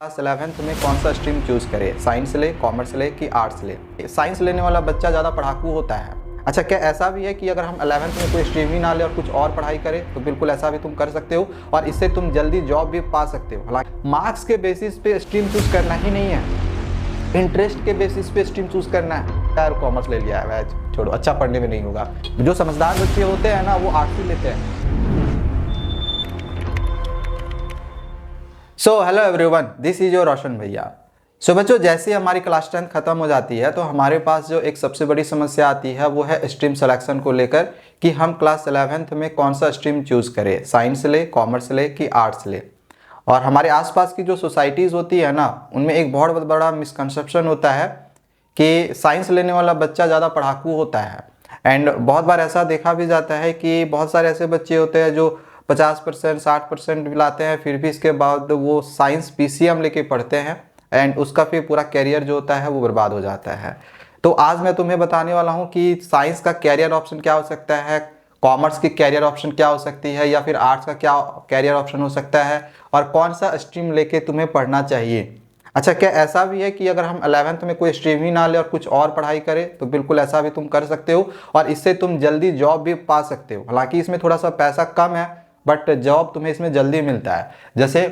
Class 11th में कौन सा स्ट्रीम चूज करे, साइंस ले, कॉमर्स ले कि आर्ट्स ले। साइंस लेने वाला बच्चा ज़्यादा पढ़ाकू होता है। अच्छा, क्या ऐसा भी है कि अगर हम 11th में कोई स्ट्रीम ही ना ले और कुछ और पढ़ाई करें तो बिल्कुल ऐसा भी तुम कर सकते हो और इससे तुम जल्दी जॉब भी पा सकते हो। हालांकि मार्क्स के बेसिस पे स्ट्रीम चूज करना ही नहीं है, इंटरेस्ट के बेसिस पे स्ट्रीम चूज करना है। यार कॉमर्स ले लिया है, छोड़ो, अच्छा पढ़ने में नहीं होगा। जो समझदार बच्चे होते हैं ना वो आर्ट्स ही लेते हैं। So hello everyone, this is your Roshan भैया। सो बच्चों, जैसे हमारी क्लास 10 खत्म हो जाती है तो हमारे पास जो एक सबसे बड़ी समस्या आती है वो है स्ट्रीम सिलेक्शन को लेकर कि हम क्लास 11th में कौन सा स्ट्रीम चूज करें, साइंस ले, कॉमर्स ले कि आर्ट्स ले। और हमारे आसपास की जो सोसाइटीज़ होती है ना, उनमें एक बहुत बड़ा मिसकंसेप्शन होता है कि साइंस लेने वाला बच्चा ज़्यादा पढ़ाकू होता है। एंड बहुत बार ऐसा देखा भी जाता है कि बहुत सारे ऐसे बच्चे होते हैं जो 50%, 60% भी लाते हैं, फिर भी इसके बाद वो साइंस पीसीएम लेके पढ़ते हैं एंड उसका फिर पूरा कैरियर जो होता है वो बर्बाद हो जाता है। तो आज मैं तुम्हें बताने वाला हूँ कि साइंस का कैरियर ऑप्शन क्या हो सकता है, कॉमर्स की कैरियर ऑप्शन क्या हो सकती है या फिर आर्ट्स का क्या कैरियर ऑप्शन हो सकता है और कौन सा स्ट्रीम लेके तुम्हें पढ़ना चाहिए। अच्छा, क्या ऐसा भी है कि अगर हम 11th में कोई स्ट्रीम ही ना ले और कुछ और पढ़ाई करें तो बिल्कुल ऐसा भी तुम कर सकते हो और इससे तुम जल्दी जॉब भी पा सकते हो। हालांकि इसमें थोड़ा सा पैसा कम है बट जॉब तुम्हें इसमें जल्दी मिलता है। जैसे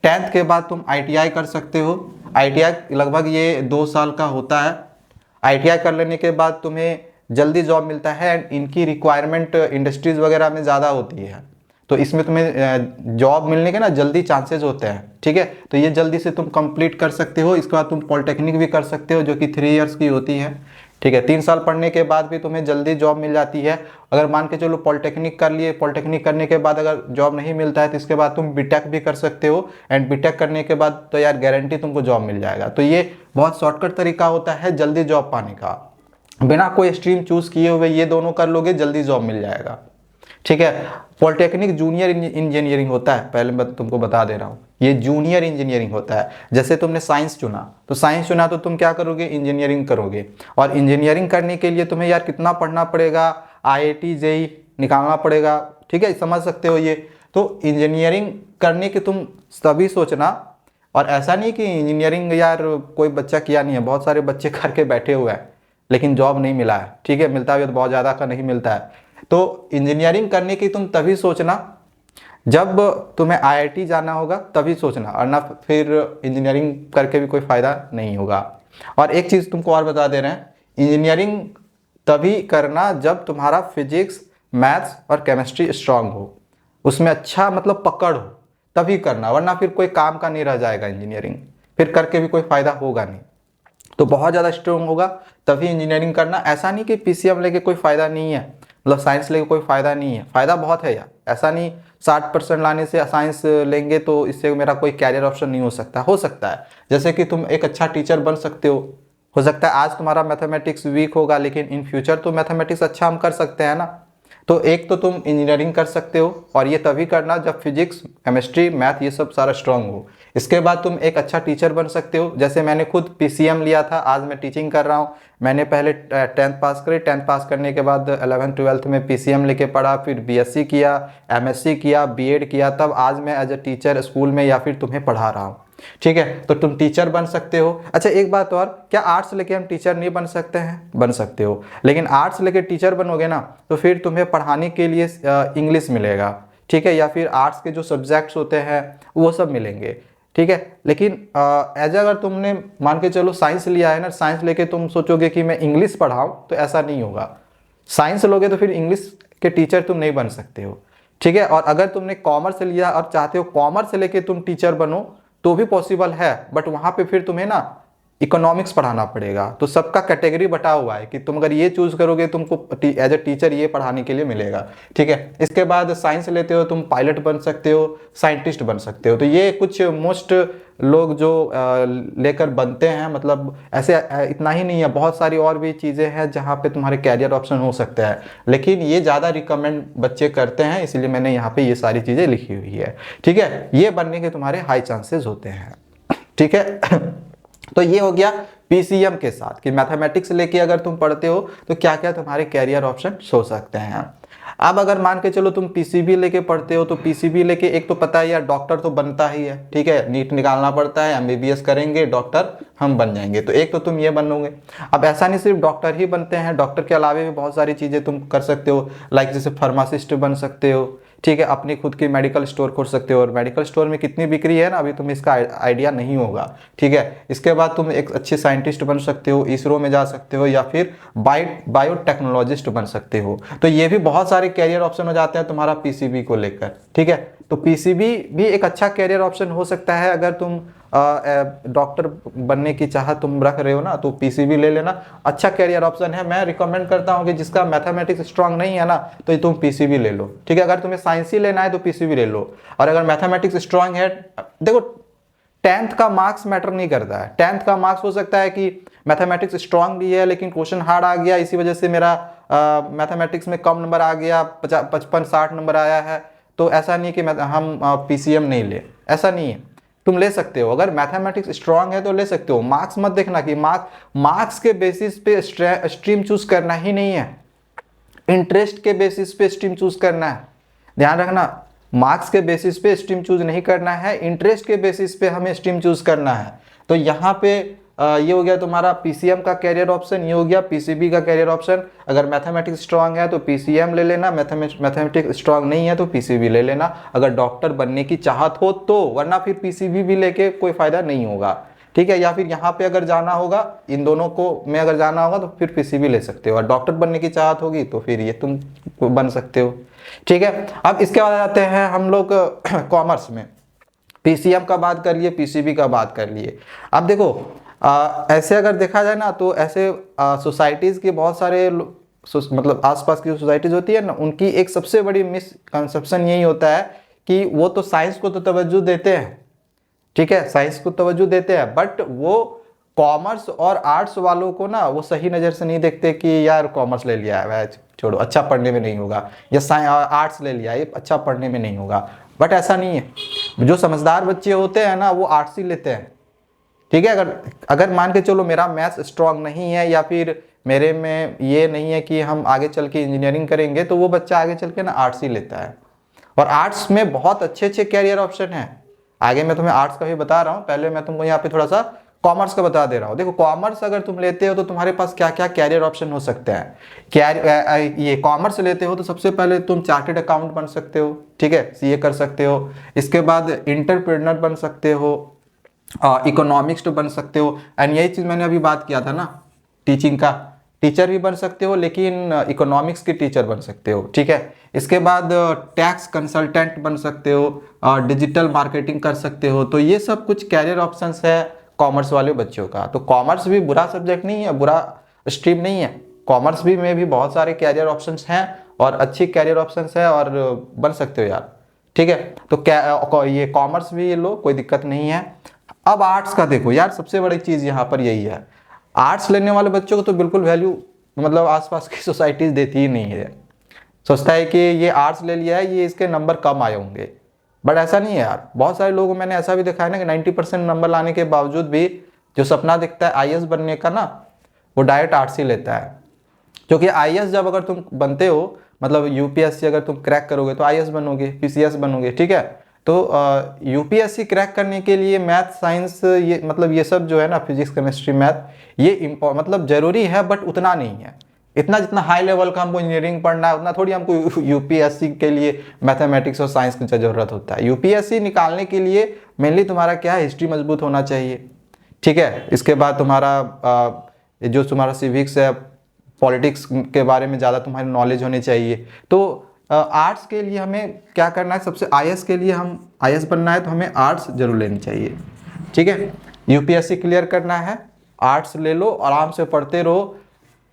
10th के बाद तुम ITI कर सकते हो। ITI लगभग ये 2 साल का होता है। ITI कर लेने के बाद तुम्हें जल्दी जॉब मिलता है एंड इनकी रिक्वायरमेंट इंडस्ट्रीज़ वगैरह में ज़्यादा होती है, तो इसमें तुम्हें जॉब मिलने के ना जल्दी चांसेस होते हैं। ठीक है, तो ये जल्दी से तुम कंप्लीट कर सकते हो। इसके बाद तुम पॉलिटेक्निक भी कर सकते हो जो कि 3 इयर्स की होती है। ठीक है, 3 साल पढ़ने के बाद भी तुम्हें जल्दी जॉब मिल जाती है। अगर मान के चलो पॉलिटेक्निक कर लिए, पॉलिटेक्निक करने के बाद अगर जॉब नहीं मिलता है तो इसके बाद तुम बीटेक भी कर सकते हो एंड बीटेक करने के बाद तो यार गारंटी तुमको जॉब मिल जाएगा। तो ये बहुत शॉर्टकट तरीका होता है जल्दी जॉब पाने का। बिना कोई स्ट्रीम चूज किए हुए ये दोनों कर लोगे, जल्दी जॉब मिल जाएगा। ठीक है, पॉलिटेक्निक जूनियर इंजीनियरिंग होता है, पहले मैं तुमको बता दे रहा हूँ, ये जूनियर इंजीनियरिंग होता है। जैसे तुमने साइंस चुना तो तुम क्या करोगे, इंजीनियरिंग करोगे। और इंजीनियरिंग करने के लिए तुम्हें यार कितना पढ़ना पड़ेगा, IIT JEE निकालना पड़ेगा। ठीक है, समझ सकते हो ये। तो इंजीनियरिंग करने के तुम तभी सोचना, और ऐसा नहीं कि इंजीनियरिंग यार कोई बच्चा किया नहीं है, बहुत सारे बच्चे करके बैठे हुए हैं लेकिन जॉब नहीं मिला है। ठीक है, मिलता है तो बहुत ज़्यादा का नहीं मिलता है। तो इंजीनियरिंग करने की तुम तभी सोचना जब तुम्हें IIT जाना होगा, तभी सोचना, और ना फिर इंजीनियरिंग करके भी कोई फ़ायदा नहीं होगा। और एक चीज़ तुमको और बता दे रहे हैं, इंजीनियरिंग तभी करना जब तुम्हारा फिजिक्स, मैथ्स और केमिस्ट्री स्ट्रांग हो, उसमें अच्छा मतलब पकड़ हो, तभी करना, वरना फिर कोई काम का नहीं रह जाएगा इंजीनियरिंग, फिर करके भी कोई फ़ायदा होगा नहीं। तो बहुत ज़्यादा स्ट्रांग होगा तभी इंजीनियरिंग करना। ऐसा नहीं कि PCM लेके कोई फ़ायदा नहीं है, मतलब साइंस लेके कोई फ़ायदा नहीं है, फ़ायदा बहुत है यार। ऐसा नहीं 60% लाने से साइंस लेंगे तो इससे मेरा कोई कैरियर ऑप्शन नहीं हो सकता। हो सकता है, जैसे कि तुम एक अच्छा टीचर बन सकते हो सकता है आज तुम्हारा मैथमेटिक्स वीक होगा लेकिन इन फ्यूचर तो मैथमेटिक्स अच्छा हम कर सकते हैं ना। तो एक तो तुम इंजीनियरिंग कर सकते हो और ये तभी करना जब फिजिक्स, केमिस्ट्री, मैथ ये सब सारा स्ट्रांग हो। इसके बाद तुम एक अच्छा टीचर बन सकते हो। जैसे मैंने खुद PCM लिया था, आज मैं टीचिंग कर रहा हूँ। मैंने पहले 10th पास करी, 10th पास करने के बाद 11th 12th में PCM लेके पढ़ा, फिर BSc किया, MSc किया, BEd किया, तब आज मैं एज अ टीचर स्कूल में या फिर तुम्हें पढ़ा रहा हूँ। ठीक है, तो तुम टीचर बन सकते हो। अच्छा, एक बात और, क्या आर्ट्स लेके हम टीचर नहीं बन सकते हैं? बन सकते हो, लेकिन आर्ट्स लेके टीचर बनोगे ना तो फिर तुम्हें पढ़ाने के लिए इंग्लिश मिलेगा। ठीक है, या फिर आर्ट्स के जो सब्जेक्ट्स होते हैं वो सब मिलेंगे। ठीक है, लेकिन एज अगर तुमने मान के चलो साइंस लिया है ना, साइंस लेके तुम सोचोगे कि मैं इंग्लिश पढ़ाऊँ, तो ऐसा नहीं होगा। साइंस लोगे तो फिर इंग्लिश के टीचर तुम नहीं बन सकते हो। ठीक है, और अगर तुमने कॉमर्स लिया और चाहते हो कॉमर्स लेके तुम टीचर बनो तो भी पॉसिबल है, बट वहाँ पे फिर तुम्हें ना इकोनॉमिक्स पढ़ाना पड़ेगा। तो सबका कैटेगरी बटा हुआ है कि तुम अगर ये चूज करोगे तुमको एज अ टीचर ये पढ़ाने के लिए मिलेगा। ठीक है, इसके बाद साइंस लेते हो तुम पायलट बन सकते हो, साइंटिस्ट बन सकते हो। तो ये कुछ मोस्ट लोग जो लेकर बनते हैं, मतलब ऐसे इतना ही नहीं है, बहुत सारी और भी चीज़ें हैं जहाँ पे तुम्हारे कैरियर ऑप्शन हो सकते हैं, लेकिन ये ज़्यादा रिकमेंड बच्चे करते हैं, इसलिए मैंने यहाँ पे ये सारी चीज़ें लिखी हुई है। ठीक है, ये बनने के तुम्हारे हाई चांसेस होते हैं। ठीक है तो ये हो गया PCM के साथ कि मैथमेटिक्स लेके अगर तुम पढ़ते हो तो क्या क्या तुम्हारे कैरियर ऑप्शन हो सकते हैं। अब अगर मान के चलो तुम पीसीबी लेके पढ़ते हो तो पीसीबी लेके एक तो पता है यार डॉक्टर तो बनता ही है, ठीक है, नीट निकालना पड़ता है, एमबीबीएस करेंगे डॉक्टर हम बन जाएंगे, तो एक तो तुम ये बनोगे। अब ऐसा नहीं सिर्फ डॉक्टर ही बनते हैं, डॉक्टर के अलावा भी बहुत सारी चीज़ें तुम कर सकते हो, लाइक जैसे फार्मासिस्ट बन सकते हो, ठीक है, अपनी खुद की मेडिकल स्टोर खोल सकते हो, और मेडिकल स्टोर में कितनी बिक्री है ना अभी तुम्हें इसका आइडिया नहीं होगा, ठीक है। इसके बाद तुम एक अच्छे साइंटिस्ट बन सकते हो, इसरो में जा सकते हो, या फिर बायोटेक्नोलॉजिस्ट बन सकते हो। तो ये भी बहुत सारे कैरियर ऑप्शन हो जाते हैं तुम्हारा पीसीबी को लेकर, ठीक है। तो पीसीबी भी एक अच्छा कैरियर ऑप्शन हो सकता है, अगर तुम डॉक्टर बनने की चाह तुम रख रहे हो ना, तो पीसीबी ले लेना, अच्छा कैरियर ऑप्शन है। मैं रिकमेंड करता हूँ कि जिसका मैथमेटिक्स स्ट्रांग नहीं है ना, तो तुम पीसीबी ले लो, ठीक है। अगर तुम्हें साइंस ही लेना है तो पीसीबी ले लो, और अगर मैथमेटिक्स स्ट्रांग है, देखो 10th का मार्क्स मैटर नहीं करता है। 10th का मार्क्स हो सकता है कि मैथमेटिक्स स्ट्रांग भी है लेकिन क्वेश्चन हार्ड आ गया, इसी वजह से मेरा मैथमेटिक्स में कम नंबर आ गया, 55-60 नंबर आया है, तो ऐसा नहीं कि हम पीसीएम नहीं ले, ऐसा नहीं है, तुम ले सकते हो। अगर मैथमेटिक्स स्ट्रांग है तो ले सकते हो। मार्क्स मत देखना कि मार्क्स के बेसिस पे स्ट्रीम चूज करना ही नहीं है, इंटरेस्ट के बेसिस पे स्ट्रीम चूज करना है, ध्यान रखना। मार्क्स के बेसिस पे स्ट्रीम चूज नहीं करना है, इंटरेस्ट के बेसिस पे हमें स्ट्रीम चूज करना है। तो यहाँ पे ये हो गया तुम्हारा पीसीएम का कैरियर ऑप्शन, ये हो गया पीसीबी का कैरियर ऑप्शन। अगर मैथमेटिक्स स्ट्रांग है तो पीसीएम ले लेना, मैथमेटिक्स स्ट्रांग नहीं है तो पीसीबी ले लेना, अगर डॉक्टर बनने की चाहत हो तो, वरना फिर पीसीबी भी लेके कोई फायदा नहीं होगा, ठीक है। या फिर यहाँ पे अगर जाना होगा, इन दोनों को में अगर जाना होगा तो फिर पीसीबी ले सकते हो, और डॉक्टर बनने की चाहत होगी तो फिर ये तुम बन सकते हो, ठीक है। अब इसके बाद आते हैं हम लोग कॉमर्स में। पीसीएम का बात कर लिए, पीसीबी का बात कर लिए। अब देखो ऐसे अगर देखा जाए ना, तो ऐसे सोसाइटीज़ के बहुत सारे मतलब आसपास की सोसाइटीज़ होती है ना, उनकी एक सबसे बड़ी मिसकंसेप्शन यही होता है कि वो तो साइंस को तो तवज्जो देते हैं, ठीक है, साइंस को तवज्जो देते हैं, बट वो कॉमर्स और आर्ट्स वालों को ना वो सही नज़र से नहीं देखते कि यार कॉमर्स ले लिया है छोड़ो, अच्छा पढ़ने में नहीं होगा, या आर्ट्स ले लिया ये अच्छा पढ़ने में नहीं होगा। बट ऐसा नहीं है, जो समझदार बच्चे होते हैं ना वो आर्ट्स ही लेते हैं, ठीक है। अगर मान के चलो मेरा मैथ्स स्ट्रांग नहीं है, या फिर मेरे में ये नहीं है कि हम आगे चल के इंजीनियरिंग करेंगे, तो वो बच्चा आगे चल के ना आर्ट्स ही लेता है। और आर्ट्स में बहुत अच्छे अच्छे कैरियर ऑप्शन हैं, आगे मैं तुम्हें आर्ट्स का भी बता रहा हूँ, पहले मैं तुमको यहाँ पे थोड़ा सा कॉमर्स का बता दे रहा हूँ। देखो कॉमर्स अगर तुम लेते हो तो तुम्हारे पास क्या क्या कैरियर ऑप्शन हो सकते हैं। ये कॉमर्स लेते हो तो सबसे पहले तुम चार्टेड अकाउंट बन सकते हो, ठीक है, सीए कर सकते हो। इसके बाद इंटरप्रेन्योर बन सकते हो, इकोनॉमिक्स बन सकते हो, एंड यही चीज़ मैंने अभी बात किया था ना टीचिंग का, टीचर भी बन सकते हो, लेकिन इकोनॉमिक्स के टीचर बन सकते हो, ठीक है। इसके बाद टैक्स कंसल्टेंट बन सकते हो, डिजिटल मार्केटिंग कर सकते हो। तो ये सब कुछ कैरियर ऑप्शंस है कॉमर्स वाले बच्चों का। तो कॉमर्स भी बुरा सब्जेक्ट नहीं है, बुरा स्ट्रीम नहीं है, कॉमर्स भी में भी बहुत सारे कैरियर ऑप्शंस हैं और अच्छी कैरियर ऑप्शंस है, और बन सकते हो यार, ठीक है। तो ये कॉमर्स भी लो, कोई दिक्कत नहीं है। अब आर्ट्स का देखो यार, सबसे बड़ी चीज़ यहाँ पर यही है, आर्ट्स लेने वाले बच्चों को तो बिल्कुल वैल्यू मतलब आसपास की सोसाइटीज़ देती ही नहीं है, सोचता है कि ये आर्ट्स ले लिया है, ये इसके नंबर कम आए होंगे, बट ऐसा नहीं है यार। बहुत सारे लोगों मैंने ऐसा भी देखा है ना कि 90% नंबर लाने के बावजूद भी जो सपना दिखता है आईएएस बनने का ना, वो डायरेक्ट आर्ट्स ही लेता है। क्योंकि आईएएस जब अगर तुम बनते हो, मतलब यूपीएससी अगर तुम क्रैक करोगे तो आईएएस बनोगे, पीसीएस बनोगे, ठीक है। तो यूपीएससी क्रैक करने के लिए मैथ साइंस ये मतलब ये सब जो है ना, फिजिक्स केमिस्ट्री मैथ, ये मतलब जरूरी है, बट उतना नहीं है, इतना जितना हाई लेवल का हमको इंजीनियरिंग पढ़ना है उतना थोड़ी हमको यूपीएससी के लिए मैथमेटिक्स और साइंस की ज़रूरत होता है। यूपीएससी निकालने के लिए मेनली तुम्हारा क्या है, हिस्ट्री मजबूत होना चाहिए, ठीक है। इसके बाद तुम्हारा जो तुम्हारा सिविक्स है, पॉलिटिक्स के बारे में ज़्यादा तुम्हारी नॉलेज होनी चाहिए। तो आर्ट्स के लिए हमें क्या करना है, सबसे आईएएस के लिए हम आईएएस बनना है तो हमें आर्ट्स जरूर लेनी चाहिए, ठीक है। यूपीएससी क्लियर करना है, आर्ट्स ले लो, आराम से पढ़ते रहो,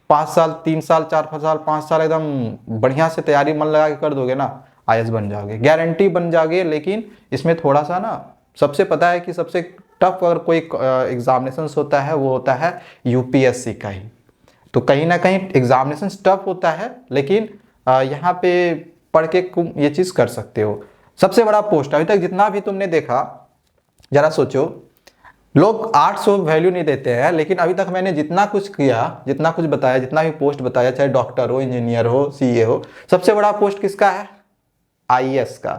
5 साल 3 साल 4 साल 5 साल एकदम बढ़िया से तैयारी मन लगा के कर दोगे ना, आईएएस बन जाओगे, गारंटी बन जाओगे। लेकिन इसमें थोड़ा सा ना, सबसे पता है कि सबसे टफ अगर कोई एग्जामिनेशन होता है वो होता है यूपीएससी का ही। तो कहीं ना कहीं एग्जामिनेशन टफ होता है, लेकिन यहाँ पे पढ़ के तुम ये चीज़ कर सकते हो। सबसे बड़ा पोस्ट अभी तक जितना भी तुमने देखा, जरा सोचो, लोग आर्ट्स को वैल्यू नहीं देते हैं, लेकिन अभी तक मैंने जितना कुछ किया, जितना कुछ बताया, जितना भी पोस्ट बताया, चाहे डॉक्टर हो, इंजीनियर हो, सीए हो, सबसे बड़ा पोस्ट किसका है? आईएएस का,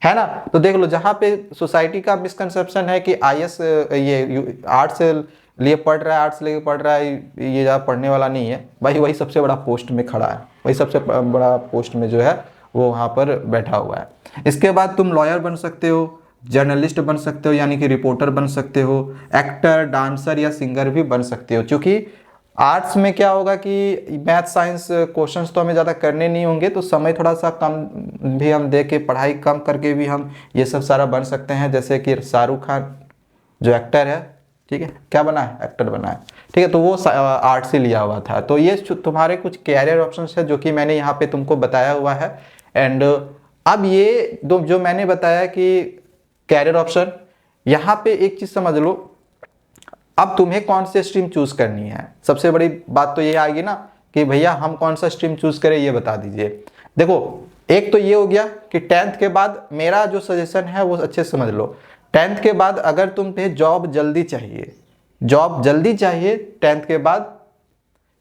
है ना। तो देख लो, जहां पे सोसाइटी का मिसकंसेप्शन है कि आईएएस ये आर्ट्स लिए पढ़ रहा है, आर्ट्स लेके पढ़ रहा है, ये ज़्यादा पढ़ने वाला नहीं है, भाई वही सबसे बड़ा पोस्ट में खड़ा है, वही सबसे बड़ा पोस्ट में जो है वो वहाँ पर बैठा हुआ है। इसके बाद तुम लॉयर बन सकते हो, जर्नलिस्ट बन सकते हो यानी कि रिपोर्टर बन सकते हो, एक्टर, डांसर या सिंगर भी बन सकते हो। क्योंकि आर्ट्स में क्या होगा कि मैथ साइंस क्वेश्चंस तो हमें ज़्यादा करने नहीं होंगे, तो समय थोड़ा सा कम भी हम दे के, पढ़ाई कम करके भी हम ये सब सारा बन सकते हैं। जैसे कि शाहरुख खान जो एक्टर है, ठीक है, क्या बना है? एक्टर बना है, ठीक है, तो वो आर्ट से लिया हुआ था। तो ये तुम्हारे कुछ कैरियर ऑप्शंस है जो कि मैंने यहाँ पे तुमको बताया हुआ है। एंड अब ये दो जो मैंने बताया कि कैरियर ऑप्शन, यहाँ पे एक चीज़ समझ लो, अब तुम्हें कौन सी स्ट्रीम चूज करनी है। सबसे बड़ी बात तो ये आएगी ना कि भैया हम कौन सा स्ट्रीम चूज करें, ये बता दीजिए। देखो, एक तो ये हो गया कि 10th के बाद मेरा जो सजेशन है वो अच्छे से समझ लो। 10th के बाद अगर तुम्हें जॉब जल्दी चाहिए, जॉब जल्दी चाहिए 10th के बाद,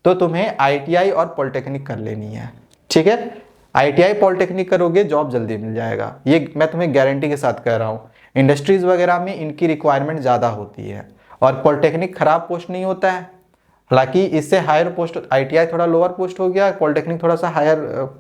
तो तुम्हें आईटीआई और पॉलिटेक्निक कर लेनी है, ठीक है। आईटीआई पॉलिटेक्निक करोगे, जॉब जल्दी मिल जाएगा, ये मैं तुम्हें गारंटी के साथ कह रहा हूँ। इंडस्ट्रीज वगैरह में इनकी रिक्वायरमेंट ज़्यादा होती है, और पॉलिटेक्निक खराब पोस्ट नहीं होता है। हालांकि इससे हायर पोस्ट, आईटीआई थोड़ा लोअर पोस्ट हो गया, पॉलिटेक्निक थोड़ा सा हायर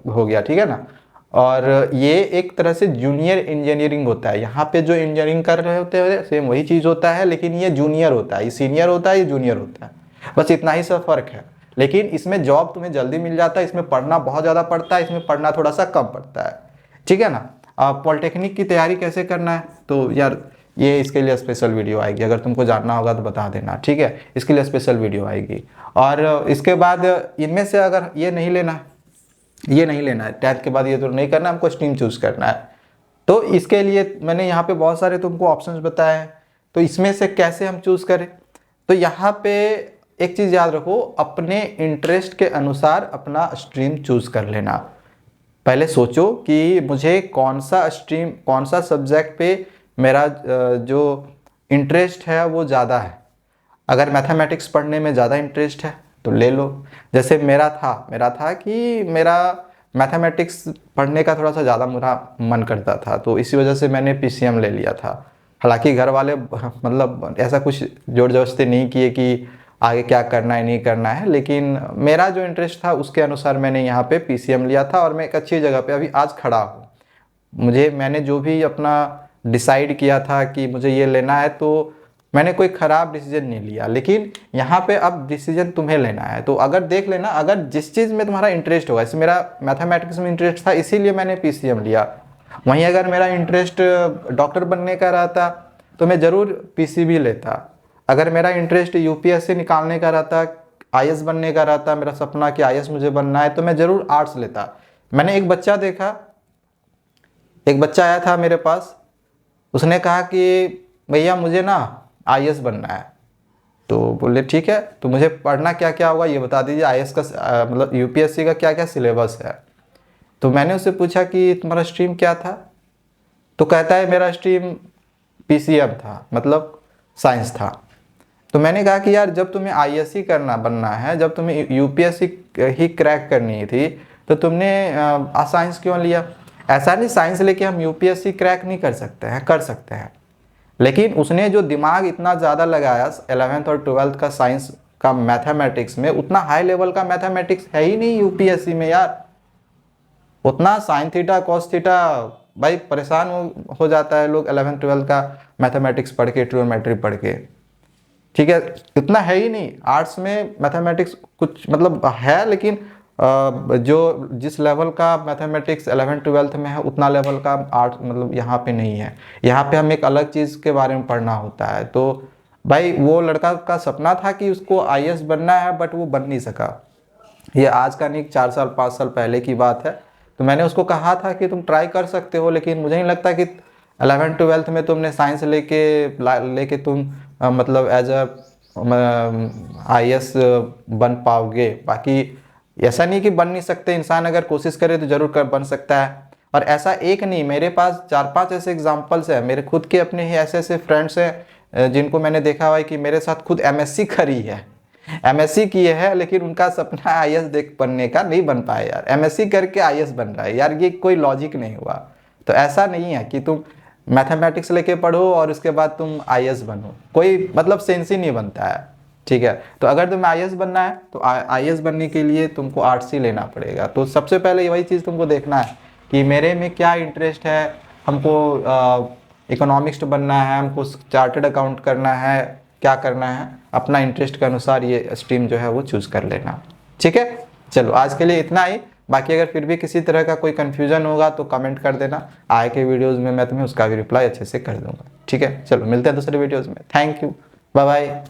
हो गया, ठीक है ना। और ये एक तरह से जूनियर इंजीनियरिंग होता है। यहाँ पे जो इंजीनियरिंग कर रहे होते हैं सेम वही चीज़ होता है, लेकिन ये जूनियर होता है, ये सीनियर होता है, ये जूनियर होता है, बस इतना ही सा फर्क है। लेकिन इसमें जॉब तुम्हें जल्दी मिल जाता है, इसमें पढ़ना बहुत ज़्यादा पड़ता है, इसमें पढ़ना थोड़ा सा कम पड़ता है, ठीक है ना। पॉलिटेक्निक की तैयारी कैसे करना है, तो यार ये इसके लिए स्पेशल वीडियो आएगी, अगर तुमको जानना होगा तो बता देना, ठीक है, इसके लिए स्पेशल वीडियो आएगी। और इसके बाद इनमें से अगर ये नहीं लेना है, ये नहीं लेना है 10th के बाद, ये तो नहीं करना, हमको स्ट्रीम चूज करना है, तो इसके लिए मैंने यहाँ पे बहुत सारे तुमको ऑप्शंस बताए हैं। तो इसमें से कैसे हम चूज करें, तो यहाँ पे एक चीज़ याद रखो, अपने इंटरेस्ट के अनुसार अपना स्ट्रीम चूज कर लेना। पहले सोचो कि मुझे कौन सा स्ट्रीम, कौन सा सब्जेक्ट पे मेरा जो इंटरेस्ट है वो ज़्यादा है। अगर मैथमेटिक्स पढ़ने में ज़्यादा इंटरेस्ट है तो ले लो। जैसे मेरा था कि मेरा मैथमेटिक्स पढ़ने का थोड़ा सा ज़्यादा मेरा मन करता था, तो इसी वजह से मैंने पीसीएम ले लिया था। हालांकि घर वाले मतलब ऐसा कुछ जोर जबरदस्ती नहीं किए कि आगे क्या करना है नहीं करना है, लेकिन मेरा जो इंटरेस्ट था उसके अनुसार मैंने यहाँ पे पीसीएम लिया था, और मैं एक अच्छी जगह पे अभी आज खड़ा हूँ। मैंने जो भी अपना डिसाइड किया था कि मुझे ये लेना है, तो मैंने कोई ख़राब डिसीजन नहीं लिया। लेकिन यहाँ पे अब डिसीजन तुम्हें लेना है, तो अगर देख लेना, अगर जिस चीज़ में तुम्हारा इंटरेस्ट होगा, जैसे मेरा मैथमेटिक्स में इंटरेस्ट था इसीलिए मैंने पीसीएम लिया, वहीं अगर मेरा इंटरेस्ट डॉक्टर बनने का रहता तो मैं ज़रूर पीसीबी लेता। अगर मेरा इंटरेस्ट यूपीएससी निकालने का रहता, आईएएस बनने का रहता, मेरा सपना कि आईएएस मुझे बनना है, तो मैं ज़रूर आर्ट्स लेता। मैंने एक बच्चा देखा, एक बच्चा आया था मेरे पास, उसने कहा कि भैया मुझे ना आईएएस बनना है। तो बोले ठीक है, तो मुझे पढ़ना क्या क्या होगा ये बता दीजिए, आईएएस का मतलब यूपीएससी का क्या क्या सिलेबस है। तो मैंने उससे पूछा कि तुम्हारा स्ट्रीम क्या था, तो कहता है मेरा स्ट्रीम पीसीएम था, मतलब साइंस था। तो मैंने कहा कि यार जब तुम्हें आईएएस ही बनना है, जब तुम्हें यूपीएससी ही क्रैक करनी थी, तो तुमने साइंस क्यों लिया। ऐसा नहीं साइंस लेके हम यूपीएससी क्रैक नहीं कर सकते हैं, कर सकते हैं, लेकिन उसने जो दिमाग इतना ज़्यादा लगाया 11th और 12th का साइंस का मैथमेटिक्स में, उतना हाई लेवल का मैथमेटिक्स है ही नहीं यूपीएससी में यार। उतना साइन थीटा कॉस थीटा, भाई परेशान हो जाता है लोग 11th 12th का मैथमेटिक्स पढ़ के, ट्रिग्नोमेट्री पढ़ के, ठीक है, इतना है ही नहीं। आर्ट्स में मैथमेटिक्स कुछ मतलब है, लेकिन जो जिस लेवल का मैथमेटिक्स 11th 12th में है उतना लेवल का आर्ट मतलब यहाँ पे नहीं है। यहाँ पे हम एक अलग चीज़ के बारे में पढ़ना होता है। तो भाई वो लड़का का सपना था कि उसको आईएएस बनना है, बट वो बन नहीं सका। ये आज का नहीं, 4 साल 5 साल पहले की बात है। तो मैंने उसको कहा था कि तुम ट्राई कर सकते हो, लेकिन मुझे नहीं लगता कि 11th 12th में तुमने साइंस लेके तुम मतलब एज अ आईएएस बन पाओगे। बाकी ऐसा नहीं कि बन नहीं सकते, इंसान अगर कोशिश करे तो जरूर बन सकता है। और ऐसा एक नहीं, मेरे पास 4-5 ऐसे एग्जांपल्स हैं, मेरे खुद के अपने ही ऐसे ऐसे फ्रेंड्स हैं जिनको मैंने देखा हुआ है कि मेरे साथ खुद एमएससी करी है, एमएससी किए है, लेकिन उनका सपना आईएएस देख बनने का नहीं बन पाया यार। एमएससी करके आईएएस बन रहा है यार, ये कोई लॉजिक नहीं हुआ। तो ऐसा नहीं है कि तुम मैथमेटिक्स लेके पढ़ो और उसके बाद तुम आईएएस बनो, कोई मतलब सेंस ही नहीं बनता है। ठीक है, तो अगर तुम्हें आईएएस बनना है तो आईएएस बनने के लिए तुमको आर्ट्स ही लेना पड़ेगा। तो सबसे पहले वही चीज़ तुमको देखना है कि मेरे में क्या इंटरेस्ट है, हमको इकोनॉमिक्स बनना है, हमको चार्टर्ड अकाउंट करना है, क्या करना है, अपना इंटरेस्ट के अनुसार ये स्ट्रीम जो है वो चूज़ कर लेना। ठीक है, चलो आज के लिए इतना ही। बाकी अगर फिर भी किसी तरह का कोई कन्फ्यूजन होगा तो कमेंट कर देना, आए के वीडियोज़ में मैं तुम्हें उसका भी रिप्लाई अच्छे से कर दूंगा। ठीक है, चलो मिलते हैं दूसरे वीडियोज़ में। Thank you, bye bye.